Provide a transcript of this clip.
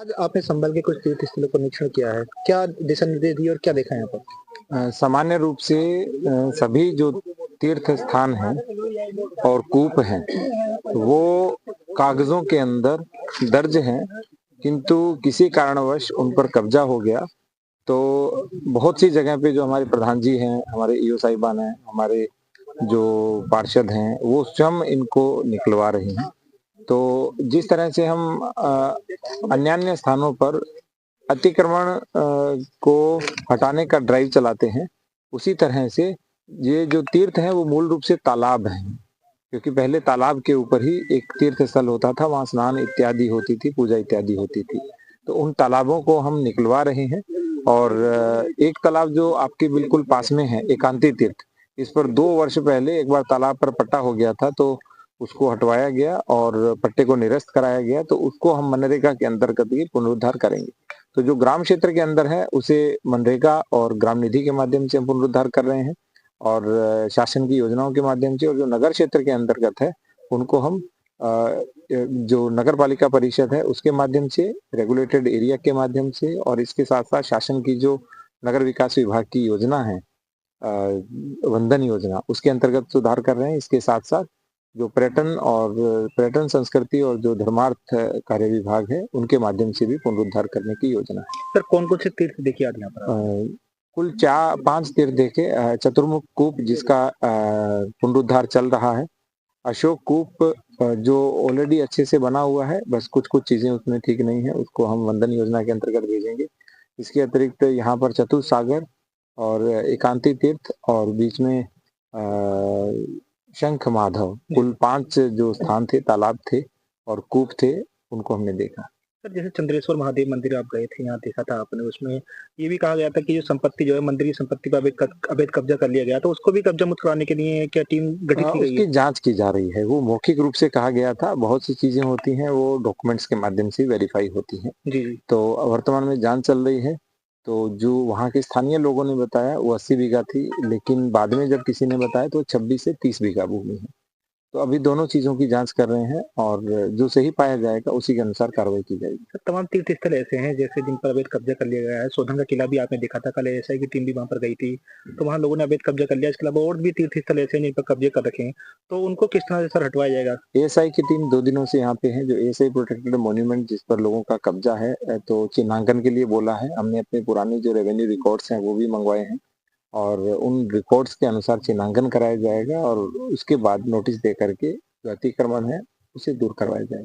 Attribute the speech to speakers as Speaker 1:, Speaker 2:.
Speaker 1: आज आपने संभल के कुछ तीर्थ स्थलों का निरीक्षण किया है। क्या दिशा निर्देश दिए और क्या देखा यहाँ पर?
Speaker 2: सामान्य रूप से सभी जो तीर्थ स्थान हैं और कूप हैं वो कागजों के अंदर दर्ज हैं, किंतु किसी कारणवश उन पर कब्जा हो गया। तो बहुत सी जगह पे जो हमारे प्रधान जी हैं, हमारे ईओ साहिबान हैं, हमारे जो पार्षद हैं, वो स्वयं इनको निकलवा रहे हैं। तो जिस तरह से हम अन्य अन्य स्थानों पर अतिक्रमण को हटाने का ड्राइव चलाते हैं, उसी तरह से ये जो तीर्थ है वो मूल रूप से तालाब हैं, क्योंकि पहले तालाब के ऊपर ही एक तीर्थ स्थल होता था, वहां स्नान इत्यादि होती थी, पूजा इत्यादि होती थी। तो उन तालाबों को हम निकलवा रहे हैं। और एक तालाब जो आपके बिल्कुल पास में है, एकांती तीर्थ, इस पर 2 वर्ष पहले एक बार तालाब पर पट्टा हो गया था, तो उसको हटवाया गया और पट्टे को निरस्त कराया गया। तो उसको हम मनरेगा के अंतर्गत ही पुनरुद्धार करेंगे। तो जो ग्राम क्षेत्र के अंदर है उसे मनरेगा और ग्राम निधि के माध्यम से हम पुनरुद्धार कर रहे हैं, और शासन की योजनाओं के माध्यम से। और जो नगर क्षेत्र के अंतर्गत है उनको हम जो नगर पालिका परिषद है उसके माध्यम से, रेगुलेटेड एरिया के माध्यम से, और इसके साथ साथ शासन की जो नगर विकास विभाग की योजना है, वंदन योजना, उसके अंतर्गत सुधार कर रहे हैं। इसके साथ साथ जो पर्यटन संस्कृति और जो धर्मार्थ कार्य विभाग है उनके माध्यम से भी पुनरुद्धार करने की योजना है।
Speaker 1: सर कौन-कौन से तीर्थ देखे आज यहाँ पर?
Speaker 2: कुल 5 तीर्थ देखे। चतुर्मुख कूप जिसका पुनरुद्धार चल रहा है, अशोक कूप जो ऑलरेडी अच्छे से बना हुआ है, बस कुछ कुछ चीजें उसमें ठीक नहीं है, उसको हम वंदन योजना के अंतर्गत भेजेंगे। इसके अतिरिक्त यहाँ पर चतुर सागर और एकांती तीर्थ और बीच में शंख माधव, कुल 5 जो स्थान थे, तालाब थे और कूप थे, उनको हमने देखा।
Speaker 1: सर जैसे चंद्रेश्वर महादेव मंदिर आप गए थे, यहाँ देखा था आपने, उसमें ये भी कहा गया था कि जो संपत्ति जो है मंदिर की संपत्ति पर अवैध कब्जा कर लिया गया, तो उसको भी कब्जा मुक्त कराने के लिए क्या टीम गठित की गई है?
Speaker 2: उसकी जांच की जा रही है। वो मौखिक रूप से कहा गया था, बहुत सी चीजें होती हैं वो डॉक्यूमेंट्स के माध्यम से वेरीफाई होती हैं।
Speaker 1: जी।
Speaker 2: तो वर्तमान में जांच चल रही है। तो जो वहाँ के स्थानीय लोगों ने बताया वो 80 बीघा थी, लेकिन बाद में जब किसी ने बताया तो 26 से 30 बीघा भूमि है। तो अभी दोनों चीजों की जांच कर रहे हैं और जो सही पाया जाएगा उसी के अनुसार कार्रवाई की जाएगी।
Speaker 1: सर तमाम तीर्थ स्थल ऐसे हैं जैसे जिन पर अवैध कब्जा कर लिया गया है। सोधन का किला भी आपने देखा था, कल एएसआई की टीम भी वहां पर गई थी, तो वहां लोगों ने अवैध कब्जा कर लिया। इसके अलावा और भी तीर्थ स्थल ऐसे हैं जिन पर कब्जे कर रखे हैं, तो उनको किस तरह से सर हटवाया जाएगा?
Speaker 2: एएसआई की टीम 2 दिनों से यहाँ पे है। जो एएसआई प्रोटेक्टेड मॉन्यूमेंट जिस पर लोगों का कब्जा है, तो चिन्हांकन के लिए बोला है। हमने अपने पुराने जो रेवेन्यू रिकॉर्ड्स हैं वो भी मंगवाए हैं, और उन रिकॉर्ड्स के अनुसार चिन्हांकन कराया जाएगा और उसके बाद नोटिस दे करके जो अतिक्रमण है उसे दूर करवाया जाएगा।